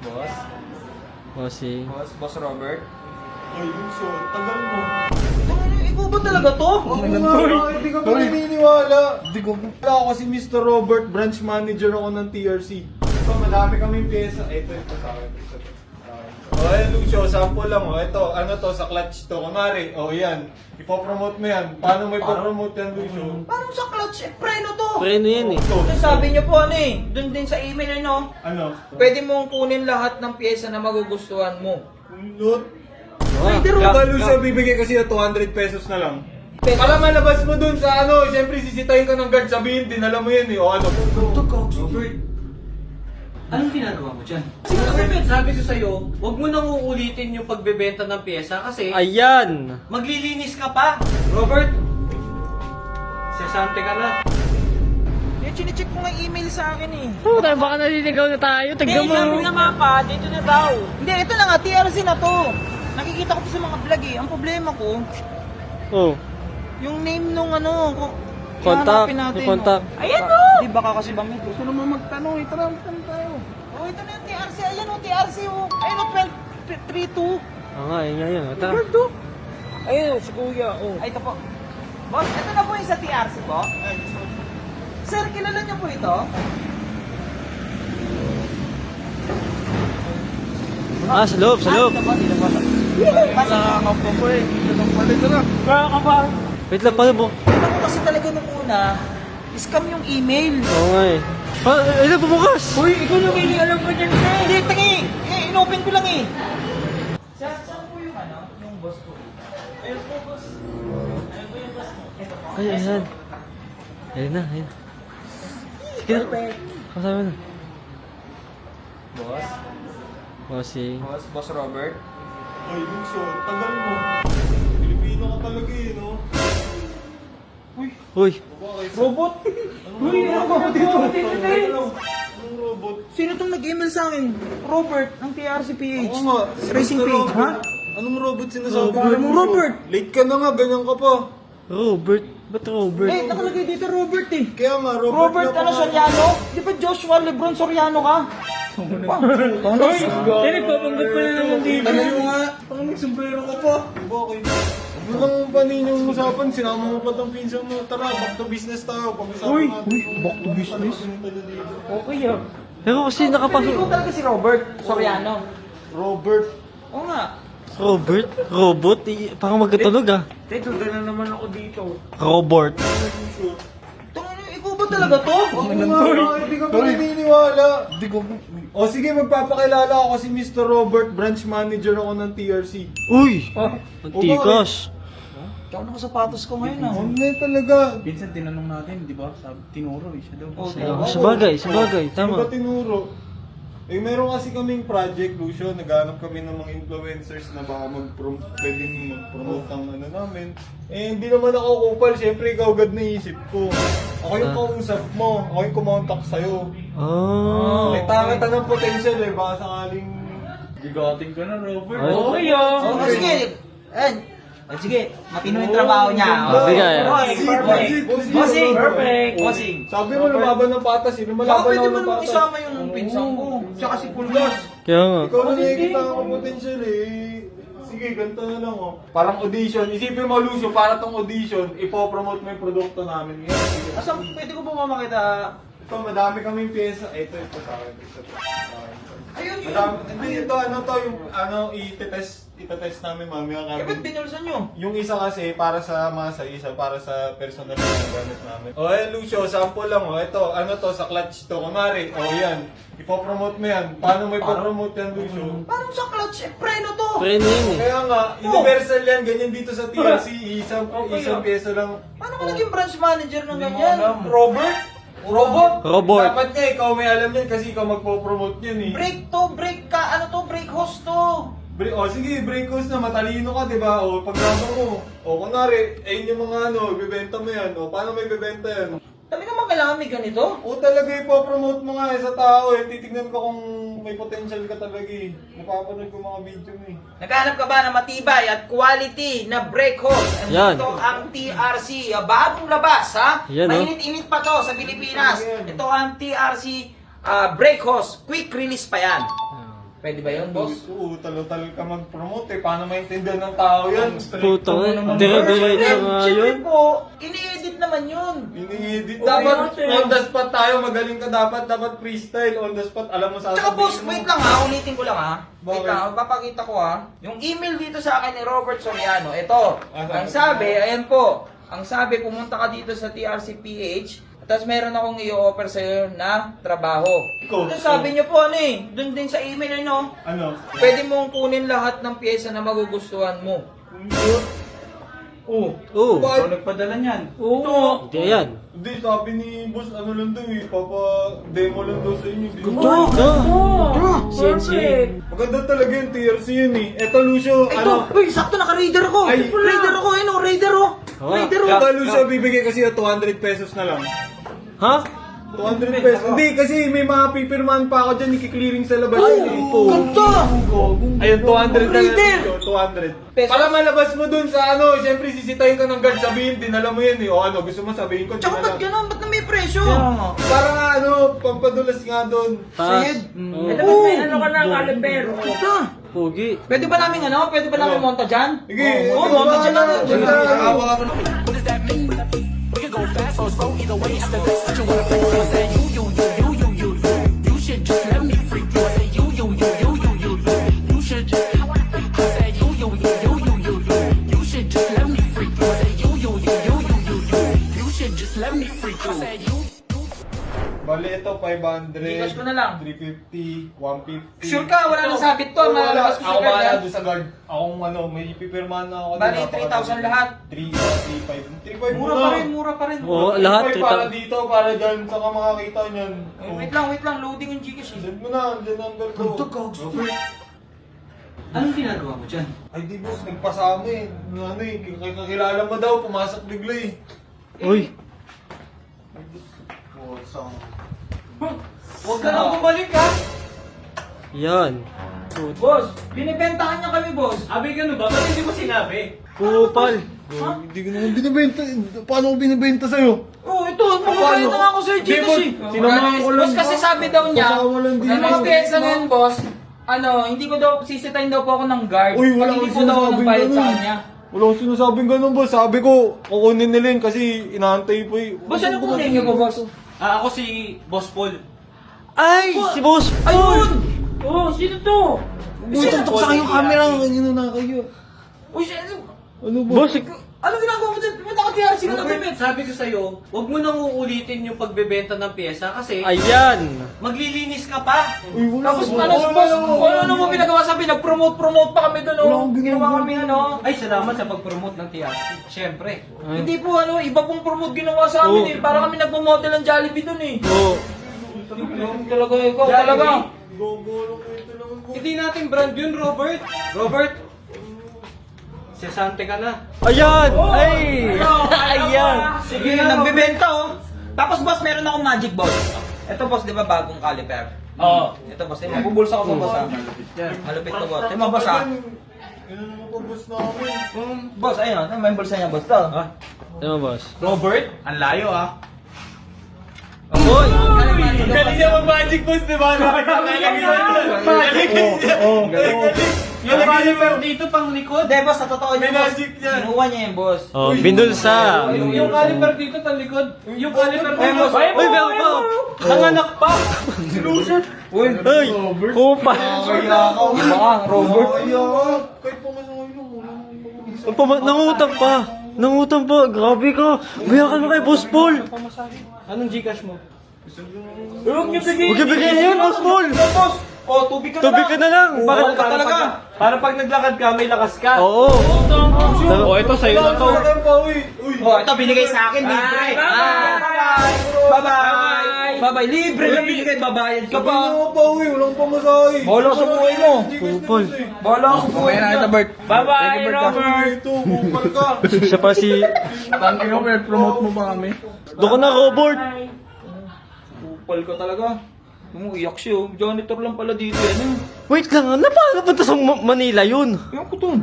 Boss? Bossing. Boss Robert? Ay, Lucio, tagal mo. Ikaw ba talaga to? Hindi ka pa naniniwala. Hindi ko. Wala ako si Mr. Robert, branch manager ako ng TRC. Ito, madami kaming pyesa. Ito sa akin. O, ayan Lucio, sample lang. O, ito, ano to, sa clutch to. Kunwari, o yan. Ipopromote mo yan. Paano mo ipopromote yan, Lucio? Parang sa clutch, preno to. Preno yan eh. Ito sabi niyo po doon din sa email Ano? pwede mong kunin lahat ng pyesa na magugustuhan mo. Not. Ah, Pero ba, Lucio, bibigay kasi na 200 pesos na lang. Para malabas mo dun sa ano, siyempre sisitahin ka ng guard, sabihin, dinala mo yan eh. O ano? Robert, anong ginagawa mo dyan? Sabi ko sa'yo, huwag mo nang uulitin yung pagbebenta ng pyesa kasi Ayan! maglilinis ka pa. Robert, sasante ka na. Chine-check ko nga email sa akin eh. Puta, baka naliligaw na tayo. Tignan mo. sabi nga mapa, dito na daw. Hindi, ito na nga, TRC na to. Nakikita ko pa sa mga vlog eh. Ang problema ko, Oh, yung name nung contact. hanapin natin, Yung contact. Ayan o! Hindi, baka kasi ba may gusto naman magtanong. Tara, magtanong tayo. Oh, ito na yung TRC. Ayan o, TRC o. Ayan o, 1232. nga, yun. Tara. Birdo. Ayun, si Kuya. Oh. Ay, ito po. Boss, ito na po yung sa TRC po. Sir, kilala niyo po ito? Ah, sa loob, sa loob. Nakakapa po eh. Ito na. Nakakapa. Wait lang, paano mo? Ito ko kasi talaga nung una, scam yung email. Oo nga eh. Ayun, bumukas! Uy, ikaw na may alam ko dyan eh. Hindi, tangi. In-open ko lang eh. Saan po yung yung boss ko? Ayun po, boss. Ayun po yung boss mo. Ito po. Ay, ayan. Ayun na, ayun. Sige na. Kasama na. Boss? Bossing. Boss Robert? Ay, Lucio, tagal mo. Pilipino ka talaga eh, no? Uy, Robot? Uy, ano ba dito? Anong robot? Sino tong nag-email sa akin? Robert, ng TRCPH. Oo nga. Racing Mr. page, ha? Robert. Anong robot sinasabi mo? Anong Robert? Late ka na nga, ganyan ka pa. Robert. Ba't Robert? Eh, nakalagay dito Robert eh. Kaya nga, Robert, Robert, na ano, Soriano? Di ba Joshua Lebron Soriano ka? Uy, Pinagpapanggap pa na naman dito. Tayo nga. Parang nagsumbrero ka pa. Bakit? Huwag mo lang pa ninyong usapan. Sinama mo pa tong pinsan mo. Tara, back to business tayo. Pag-usapan natin. Back to business? okay ah. Pero kasi nakapasok. Hindi ko talaga si Robert Soriano. Robert. Oo nga. Robert? Robot? Parang magkatunog ah. Tito, na naman ako dito. Robert. Ikaw ba talaga to? Hindi ka pa naniniwala. Hindi ko. O sige, magpapakilala ako si Mr. Robert, branch manager ako ng TRC. Uy! Ang tikas. Ikaw nakasapatos ko ngayon ah. Online talaga. Minsan tinanong natin, di ba? Sabi, tinuro eh, siya daw. Sabagay, Sino ba tama. tinuro? Eh, meron kasi kaming project, Lucio. Naghanap kami ng mga influencers na baka pwedeng mag-promote ng ano namin. Eh, hindi naman ako kupal. Siyempre, ikaw agad naisip ko. Ako yung kausap mo. Ako yung kumontak sa'yo. Oh. Kita kita ng potential eh. Baka sakaling... Bigoting ka na, Robert. Ay. Okay ah. Oh, sige. Sige, matino yung trabaho niya. Oh, sige. Bossing. Perfect. Bossing. Sabi mo, lumaban ng patas. Sino Baka malaban pwede ako mo ng namang patas? isama yung pinsang ko. Tsaka si Pulgas. Kaya nga. Ikaw na nakikita ako potential eh. Sige, ganito na lang oh. Parang audition. Isipin mo, Lucio, para tong audition, ipopromote mo yung produkto namin. Ngayon, sige. Asa, pwede ko ba mamakita? Ito, madami kaming pyesa. Ito sa akin. Ayun yun. Madami. Hindi, ito, yung itetest namin mamaya Eh, ba't kami. binulsan nyo? Yung isa kasi, para sa masa, isa para sa personal na gamit namin. O, ayan, Lucio, sample lang oh. Ito, sa clutch to. Kunwari, yan. Ipopromote mo yan. Paano mo ipopromote yan, Lucio? Parang sa clutch, preno to. Preno yun eh. Kaya nga, universal yan, ganyan dito sa TRC, isang pyesa lang. Paano ka naging branch manager ng ganyan? Robert? Robot. Dapat nga ikaw may alam yan kasi ikaw magpo-promote yan eh. Break to, break ka, break host to. Sige, break host na, matalino ka, di ba? O, pagkama mo. O, kunwari, ayun yung mga ibibenta mo yan. O, paano may ibibenta yan? Talaga naman kailangan may ganito? O, talaga ipopromote mo nga sa tao eh. Titignan ko kung may potential ka talaga eh. Napapanood ko mga video mo eh. Naghahanap ka ba ng matibay at quality na brake hose? Yan. Ito ang TRC. Bagong labas, ha? Yan, oh. Mainit-init pa to sa Pilipinas. Ito ang TRC brake hose. Quick release pa yan. Pwede ba yun, boss? Oo, talo-talo ka mag-promote eh. Paano maintindihan ng tao yan? Puta nga. Dire-diretso nga Siyempre yun. po, ini-edit naman yun. Ini-edit. Oo, Dapat yun, on the spot tayo. Magaling ka dapat. Dapat freestyle. On the spot. Alam mo sasabihin Tsaka boss, mo. wait lang ha, ulitin ko lang ha. Wait Bakit? lang, papakita ko ha. Yung email dito sa akin ni Robert Soriano, ito. Ano? Ang sabi, ayan po. Ang sabi, pumunta ka dito sa TRCPH, tapos meron akong i-offer sa'yo na trabaho. Ikaw, Tapos sabi niyo po ano eh, dun din sa email ano, Ano? pwede mong kunin lahat ng pyesa na magugustuhan mo. Oo. Oo. Bakit? Ikaw nagpadala niyan. Oo. Hindi yan. Hindi, sabi ni boss, ano lang daw eh. Papa-demo lang daw sa inyo. CNC. Maganda talaga yung TRC yun eh. Eto, Lucio, Ito, ano? uy, sakto naka-raider ako. Ay. Raider ako, ayun o, raider o. Ah. Raider o. Ito, Lucio, bibigay kasi 200 pesos na lang. Ha? 200 pesos. Hindi, kasi may mga pipirmahan pa ako dyan, ikiklearing sa labas. Ay, yun eh. ganda. Ayun, 200 na Raider! lang. 200. Pesos. Para malabas mo dun sa ano, siyempre sisitayin ka ng guard, sabihin, dinala mo yan eh. O ano, gusto mo sabihin ko, Tsaka ba't dinala. gano'n? Ba't na may presyo? Para nga ano, pampadulas nga dun. Taas. Sayed. Oo. Ito ba may ano ka na kalibero? Ito. Pogi. Pwede ba namin ano? Pwede ba namin monta dyan? Sige, Oo, monta dyan na. Awa ako na. Bali ito, 500, Gcash ko na lang. 350, 150. Sure ka? Wala nang sabit to. Oo, wala. Malalabas ko sa Ako guard bahala yan. doon sa guard. Akong ano, may pipirmahan na ako. Bali, doon, 3,000 lahat. 3, 3,500. 3,500 Mura pa rin, mura pa rin. Oo, lahat. 3,500 para dito, para dyan, saka makakita niyan. Eh, wait lang. Loading yung Gcash eh. Send mo na, dyan number ko. Anong ginagawa mo dyan? Ay di boss, nagpasama eh. Ano eh, kakilala mo daw, pumasok bigla eh. Uy. Huwag ka nang bumalik ha. Yan. Boss, binibentahan niya kami boss. Abi, gano'n ba? Ba't hindi mo sinabi? Kupal. Hindi ko naman binibenta. Paano ko binibenta sa'yo? Oh, ito. Magbabayad na nga ako sa Di, Gcash boss, eh. sinamahan ko lang. Boss kasi sabi daw niya, Kasama lang din yung mga ako. pyesa na yun boss, ano, hindi ko daw, sisitayin daw po ako ng guard. Uy, wala Pag hindi akong po daw ako sinasabing ng bayad sa ganun. kanya. Wala akong sinasabing ganun boss. Sabi ko, kukunin nila yun kasi inaantay po eh. Boss, ano kunin niyo po boss? Ako si Boss Paul. Ay, si Boss Ayun! Oh, sino to? Tutok sa kayong camera. Kanino na kayo? Uy, ano? Ano ba? Boss, Ano ginagawa mo dyan? Ba't naka-TRC ka na gamit? Sabi ko sa'yo, huwag mo nang uulitin yung pagbebenta ng pyesa kasi ayan. maglilinis ka pa. Uy, wala. Tapos boss, ano mo pinagawa sabi? Nag-promote pa kami doon, Wala oh. akong Ginawa ginagawa. kami, ano. Ay, salamat sa pag-promote ng TRC. Siyempre. Hindi po, ano, iba pong promote ginawa sa amin, Oh. eh. Para kami nagpo-model ng Jollibee doon, eh. Oo. Talaga, ikaw, talaga. Gogolo ko ito naman po. Hindi natin brand yun, Robert. Robert, sesante ka na. Ayan. Ay. Ayan. Sige, nagbibenta, oh. Tapos, boss, meron akong magic ball. Ito, boss, di ba bagong caliper? Oo. Ito, boss, di ba? Bubulsa ko to, boss, ah. Malupit to, boss. Di ba, boss, ah? Ano naman po boss namin? Boss, ayun, ano may bulsa niya, boss, to. Ano, Boss? Robert? Ang layo ah. Hoy. Galing niya mag-magic boss, di ba? Yung caliper dito pang likod. Hindi, boss, sa totoo niya, May boss. magic yan. Kinuha niya yung boss. Oh, binulsa. Yung caliper dito pang likod. Yung caliper Ay, boss. dito. Uy, meron pa. Nanganak pa. Uy, Uy. Kupal. Kaya ako. baka, Robert. Kaya ako. Kahit pumasok yun, Nangutang pa. Nangutang pa. Grabe ka. Bayakan mo kay Boss Paul. Anong Gcash mo? Huwag niyo bigay. Huwag ibigay yun, Boss Paul. Boss, oh, tubig ka na Tubig ka na lang. Bakit? ka talaga. Para pag naglakad ka, may lakas ka. Oo. Oh, ito sa'yo na to. Oh, ito binigay sa akin, libre. Bye-bye. Bye-bye. Libre lang binigay, babayad ka pa. Ano pa uwi? Walang pamasahe. Bahala sa buhay mo. Kupal. Bahala sa buhay mo. Kita, Bert. Bye-bye, Robert. Ito, bukal ka. Siya pa si... Tangin mo, promote mo ba kami? Doon ka na, Robert. Kupal ka talaga. Umuiyak siya, oh. Janitor lang pala dito yan. Wait lang, paano punta sa Manila yun? Yung ko dun.